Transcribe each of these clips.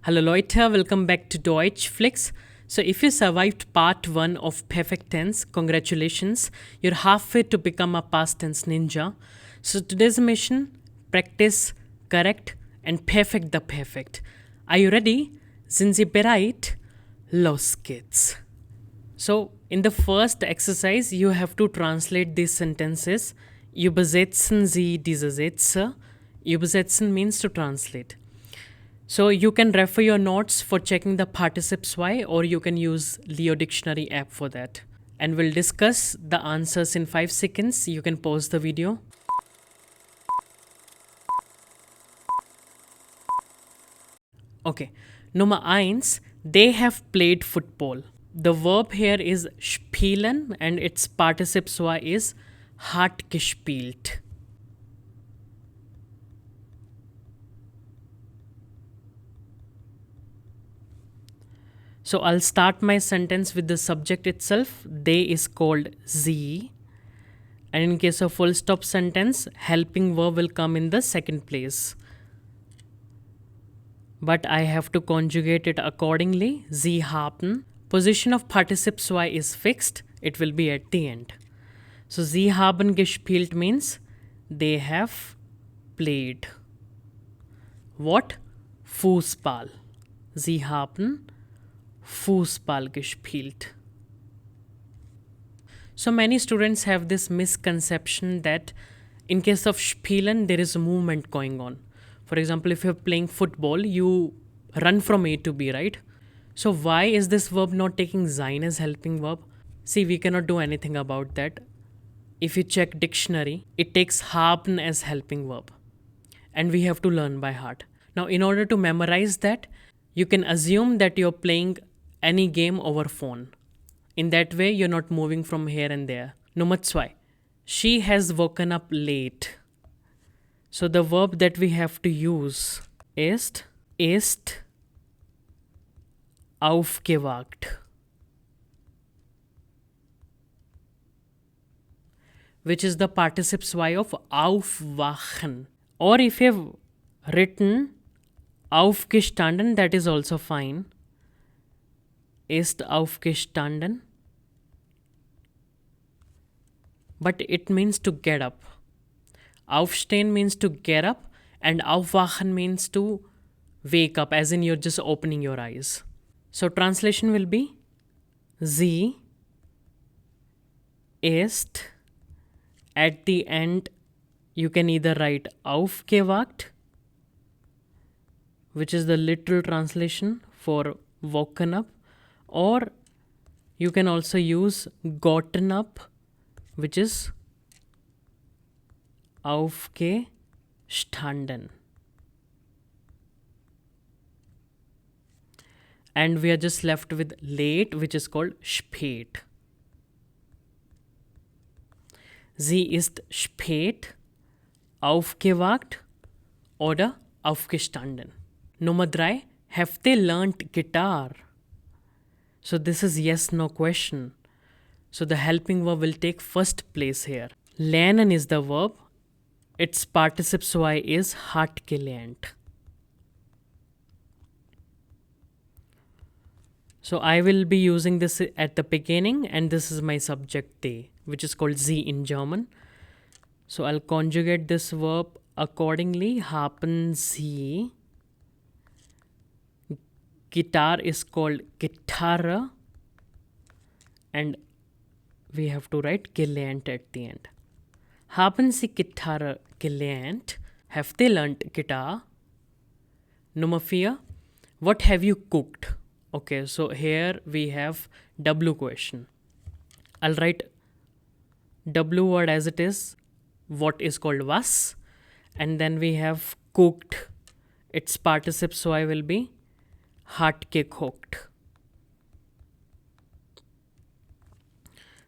Hallo Leute, welcome back to Deutschflix. So if you survived part 1 of perfect tense, congratulations. You're halfway to become a past tense ninja. So today's mission, practice, correct and perfect the perfect. Are you ready? Sind Sie bereit? Los geht's. So in the first exercise, you have to translate these sentences. Übersetzen Sie diese Sätze. Übersetzen means to translate. So you can refer your notes for checking the Partizip II, or you can use Leo Dictionary app for that. And we'll discuss the answers in 5 seconds. You can pause the video. Okay, Nummer 1, they have played football. The verb here is spielen and its Partizip II is hat gespielt. So I'll start my sentence with the subject itself. They is called sie. And in case of full stop sentence, helping verb will come in the second place. But I have to conjugate it accordingly. Sie haben. Position of Partizip II is fixed. It will be at the end. So sie haben gespielt means they have played. What? Fußball. Sie haben Fußball gespielt. So many students have this misconception that in case of spielen, there is a movement going on. For example, if you're playing football, you run from A to B, right? So why is this verb not taking sein as helping verb? See, we cannot do anything about that. If you check dictionary, it takes haben as helping verb. And we have to learn by heart. Now, in order to memorize that, you can assume that you're playing any game over phone. In that way, you're not moving from here and there. Nummer 2. She has woken up late. So the verb that we have to use ist aufgewacht, which is the Partizip II of aufwachen. Or if you've written aufgestanden, that is also fine. Ist aufgestanden. But it means to get up. Aufstehen means to get up, and aufwachen means to wake up, as in you're just opening your eyes. So translation will be sie ist. At the end, you can either write aufgewacht, which is the literal translation for woken up, or you can also use gotten up, which is aufgestanden. And we are just left with late, which is called spät. Sie ist spät aufgewacht oder aufgestanden. Nummer 3, have they learnt guitar? So this is yes, no question. So the helping verb will take first place here. Lernen is the verb. Its Partizip II is hat gelernt. So I will be using this at the beginning, and this is my subject they, which is called sie in German. So I'll conjugate this verb accordingly. Haben sie. Guitar is called Gitarre, and we have to write gelernt at the end. Haben sie Gitarre gelernt? Have they learnt guitar? Nummer 4, what have you cooked? Okay, so here we have W question. I'll write W word as it is, what is called was, and then we have cooked. Its Partizip II will be hat gekocht.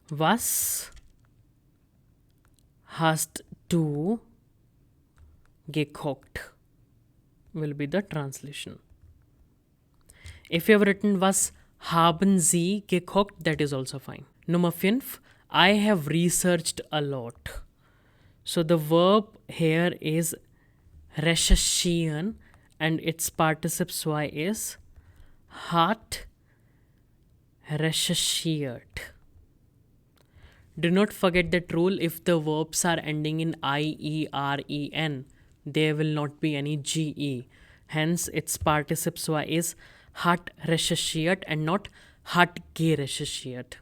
Was hast du gekocht will be the translation. If you have written was haben Sie gekocht, that is also fine. Nummer 5, I have researched a lot. So the verb here is recherchieren, and its participle zwei is hat recherchiert. Do not forget that rule: if the verbs are ending in IEREN, there will not be any GE. Hence, its participle zwei is hat recherchiert and not hat gerecherchiert.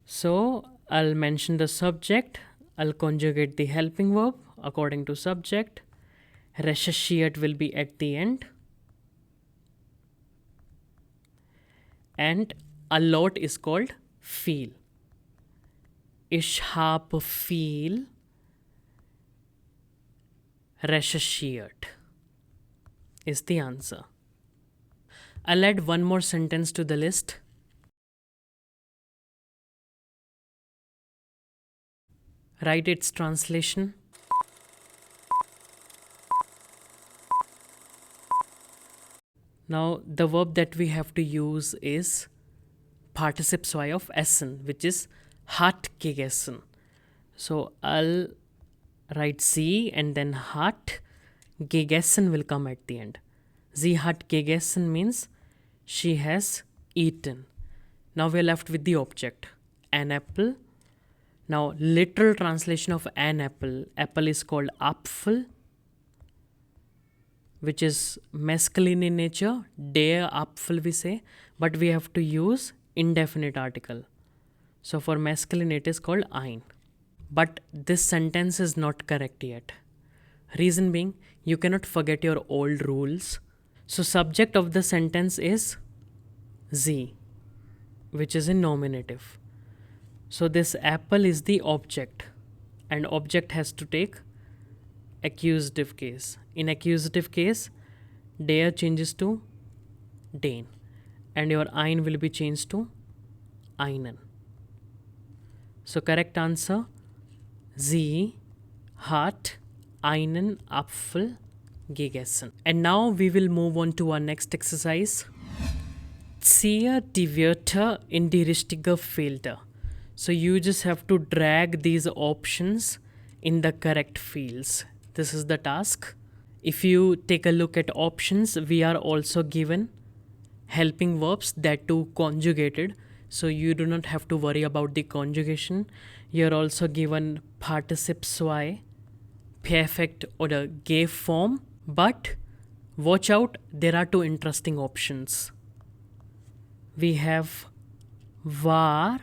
So, I'll mention the subject, I'll conjugate the helping verb according to subject. Recherchiert will be at the end. And a lot is called viel. Ich habe viel recherchiert is the answer. I'll add one more sentence to the list. Write its translation. Now, the verb that we have to use is participle zwei of essen, which is hat gegessen. So, I'll write sie and then hat. Gegessen will come at the end. Sie hat gegessen means she has eaten. Now we are left with the object, an apple. Now, literal translation of an apple is called Apfel, which is masculine in nature. Der Apfel we say, but we have to use indefinite article. So for masculine it is called ein. But this sentence is not correct yet. Reason being, you cannot forget your old rules. So subject of the sentence is sie, which is in nominative. So this apple is the object, and object has to take accusative case. In accusative case, der changes to den, and your ein will be changed to einen. So correct answer, sie hat einen Apfel gegessen. And now we will move on to our next exercise. Ziehe die Wörter in die richtige Felder. So you just have to drag these options in the correct fields. This is the task. If you take a look at options, we are also given helping verbs, that too conjugated. So you do not have to worry about the conjugation. You're also given participle zwei, perfect oder ge form. But watch out, there are two interesting options. We have war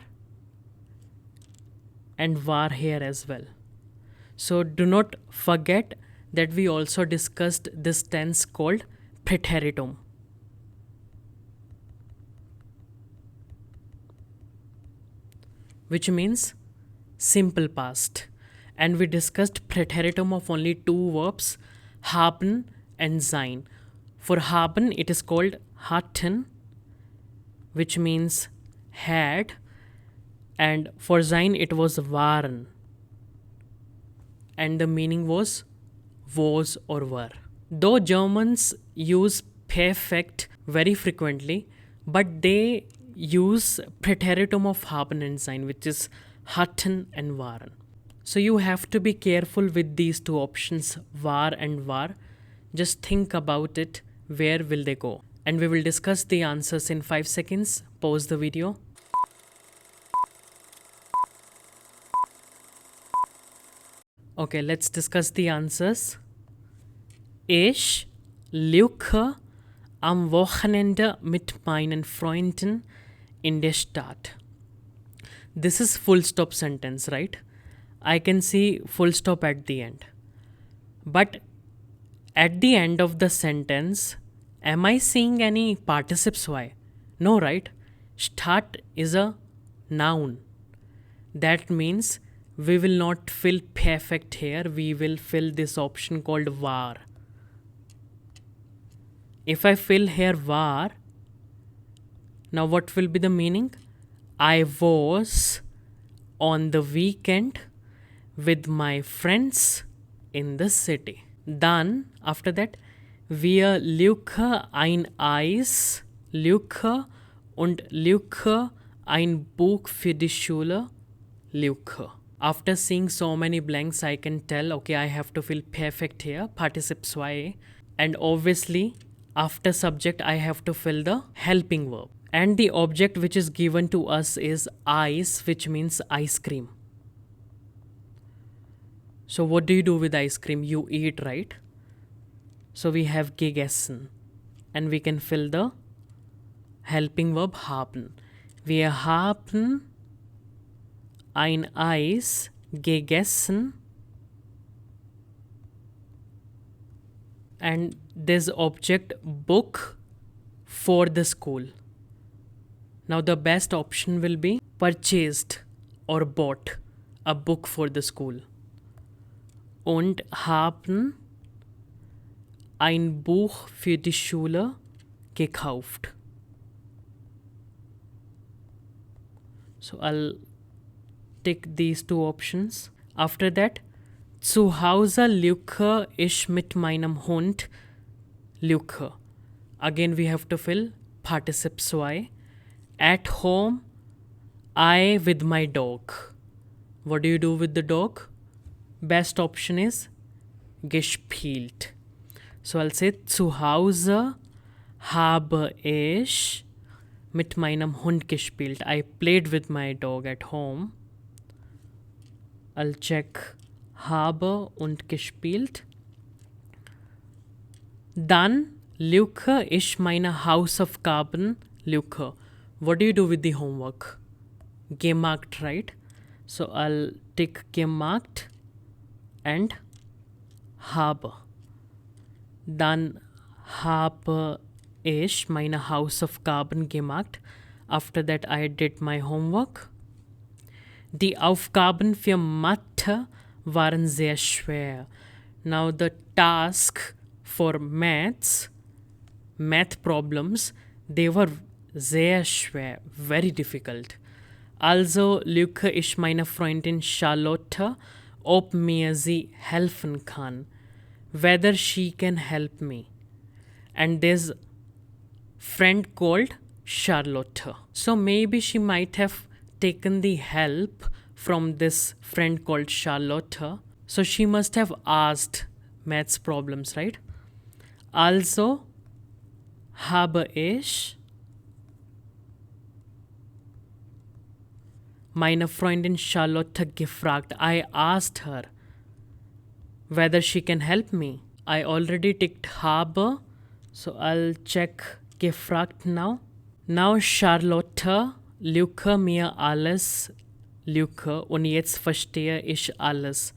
and war here as well. So do not forget that we also discussed this tense called Präteritum. Which means simple past. And we discussed Präteritum of only two verbs, haben and sein. For haben, it is called hatten, which means had, and for sein, it was waren. And the meaning was or were. Though Germans use perfect very frequently, but they use Präteritum of haben and sein, which is hatten and waren. So you have to be careful with these two options, war and war. Just think about it, where will they go? And we will discuss the answers in 5 seconds. Pause the video. Okay, let's discuss the answers. Ich luche am Wochenende mit meinen Freunden in der Stadt. This is full stop sentence, right? I can see full stop at the end. But at the end of the sentence, am I seeing any participle zwei? No, right? Stadt is a noun. That means we will not fill perfect here. We will fill this option called war. If I fill here war, now what will be the meaning? I was on the weekend with my friends in the city. Then, after that, wir luche ein Eis, luche und luche ein Buch für die Schule, luche. After seeing so many blanks, I can tell, okay, I have to fill perfect here, participle zwei. And obviously, After subject, I have to fill the helping verb. And the object which is given to us is ice, which means ice cream. So what do you do with ice cream? You eat, right? So we have gegessen. And we can fill the helping verb haben. Wir haben ein Eis gegessen. And this object book for the school. Now the best option will be purchased or bought a book for the school. Und haben ein Buch für die Schule gekauft. So I'll tick these two options. After that, zu Hause lüge ich mit meinem Hund lüge. Again we have to fill Partizip II. At home, I with my dog. What do you do with the dog? Best option is gespielt. So I'll say zu Hause habe ich mit meinem Hund gespielt. I played with my dog at home. I'll check habe und gespielt. Dann lüge ich meine Hausaufgaben lüge. What do you do with the homework? Gemacht, right? So I'll tick gemacht and habe. Dann habe ich meine Hausaufgaben gemacht. After that I did my homework. Die Aufgaben für Mathe waren sehr schwer. Now the task for math problems, they were sehr schwer, very difficult. Also lüge ich meiner Freundin Charlotte, ob mir sie helfen kann. Whether she can help me. And there's friend called Charlotte. So maybe she might have taken the help from this friend called Charlotte. So she must have asked maths problems, right? Also habe ich meine Freundin Charlotte gefragt. I asked her whether she can help me. I already ticked habe, so I'll check gefragt now. Now Charlotte lüge mir alles lüge und jetzt verstehe ich alles.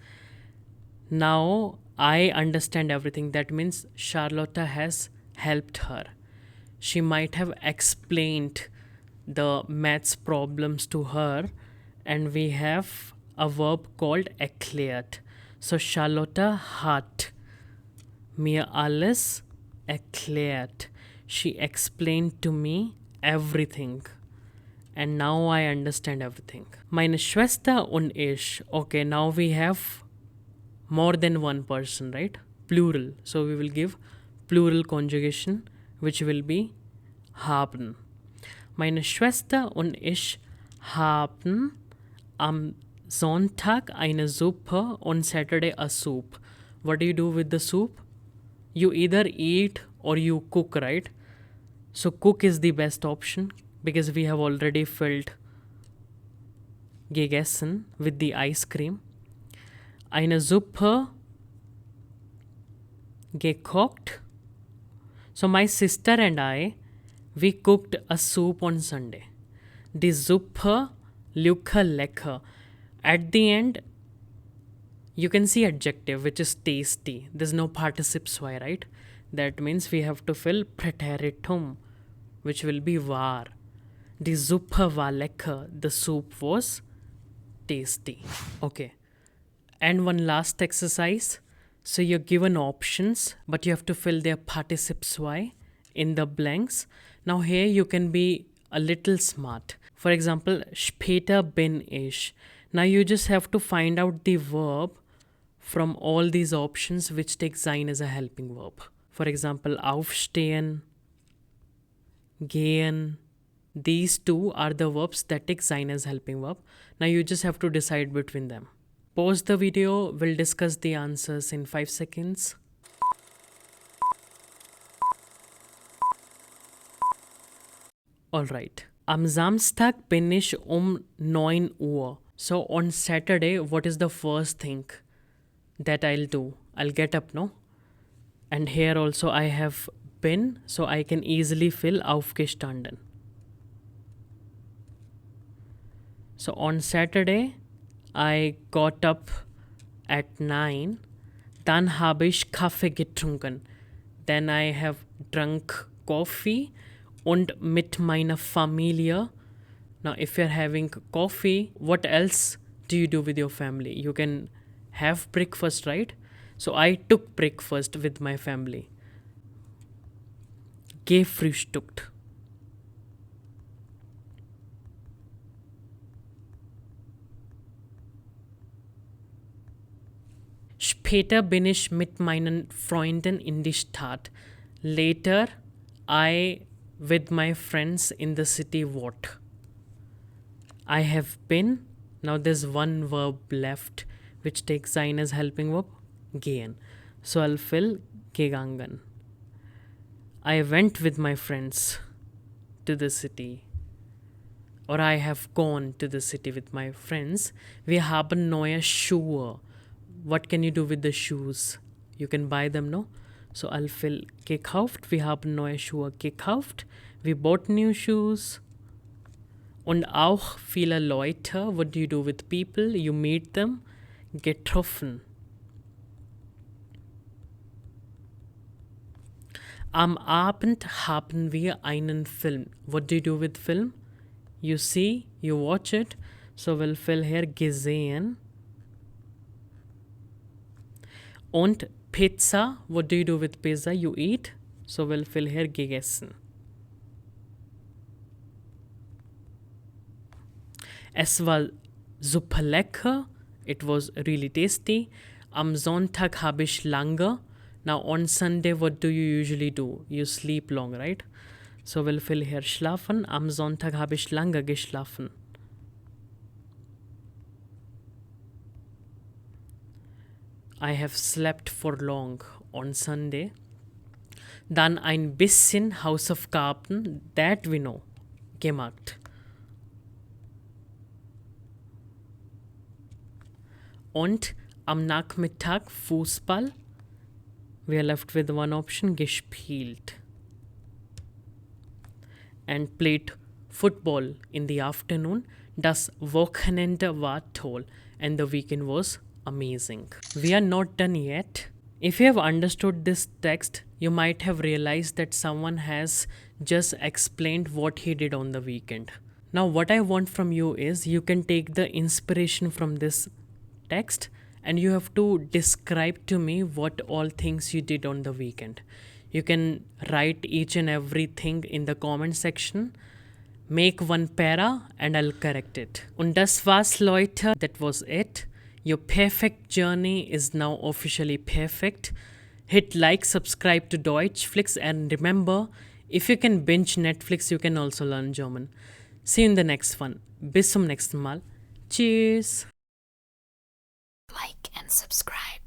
Now I understand everything. That means Charlotte has helped her. She might have explained the maths problems to her, and we have a verb called erklärt. So Charlotte hat mir alles erklärt. She explained to me everything. And now I understand everything. Meine Schwester und ich. Okay, now we have more than one person, right? Plural. So we will give plural conjugation, which will be haben. Meine Schwester und ich haben am Sonntag eine Suppe, on Saturday a soup. What do you do with the soup? You either eat or you cook, right? So cook is the best option because we have already filled gegessen with the ice cream. Eine Suppe gekocht. So my sister and I, we cooked a soup on Sunday. Die Suppe lüge lecker. At the end, you can see adjective, which is tasty. There's no participe II, right? That means we have to fill Präteritum, which will be war. Die Suppe war lecker. The soup was tasty. Okay. And one last exercise. So you're given options, but you have to fill their participe II in the blanks. Now here you can be a little smart. For example, später bin ich. Now you just have to find out the verb from all these options which take sein as a helping verb. For example, aufstehen, gehen. These two are the verbs that take sein as helping verb. Now you just have to decide between them. Pause the video, we'll discuss the answers in 5 seconds. Alright. Am Samstag bin ich 9 Uhr. So on Saturday, what is the first thing that I'll do? I'll get up, no? And here also I have been, so I can easily fill aufgestanden. So on Saturday, I got up at 9. Dann habe ich Kaffee getrunken. Then I have drunk coffee und mit meiner Familie. Now, if you're having coffee, what else do you do with your family? You can have breakfast, right? So I took breakfast with my family. Gefrühstückt. Später bin ich mit meinen Freunden in die Stadt. Later, I with my friends in the city what? I have been. Now there's one verb left which takes sein as helping verb. Gehen. So I'll fill gegangen. I went with my friends to the city. Or I have gone to the city with my friends. Wir haben neue Schuhe. What can you do with the shoes? You can buy them, no? So I'll fill gekauft. Wir haben neue Schuhe gekauft. We bought new shoes. Und auch viele Leute. What do you do with people? You meet them. Getroffen. Am Abend haben wir einen Film. What do you do with film? You see, you watch it. So we'll fill here gesehen. Und Pizza, what do you do with pizza? You eat. So we'll fill here gegessen. Es war super lecker. It was really tasty. Am Sonntag habe ich lange. Now on Sunday, what do you usually do? You sleep long, right? So we'll fill here schlafen. Am Sonntag habe ich lange geschlafen. I have slept for long on Sunday. Dann ein bisschen Hausaufgaben, that we know, gemacht. Und am Nachmittag Fußball. We are left with one option, gespielt. And played football in the afternoon. Das Wochenende war toll and the weekend was amazing. We are not done yet. If you have understood this text, you might have realized that someone has just explained what he did on the weekend. Now, what I want from you is you can take the inspiration from this text and you have to describe to me what all things you did on the weekend. You can write each and everything in the comment section. Make one para and I'll correct it. Und das war's, Leute. That was it. Your perfect journey is now officially perfect. Hit like, subscribe to Deutschflix, and remember, if you can binge Netflix, you can also learn German. See you in the next one. Bis zum nächsten Mal. Tschüss. Like and subscribe.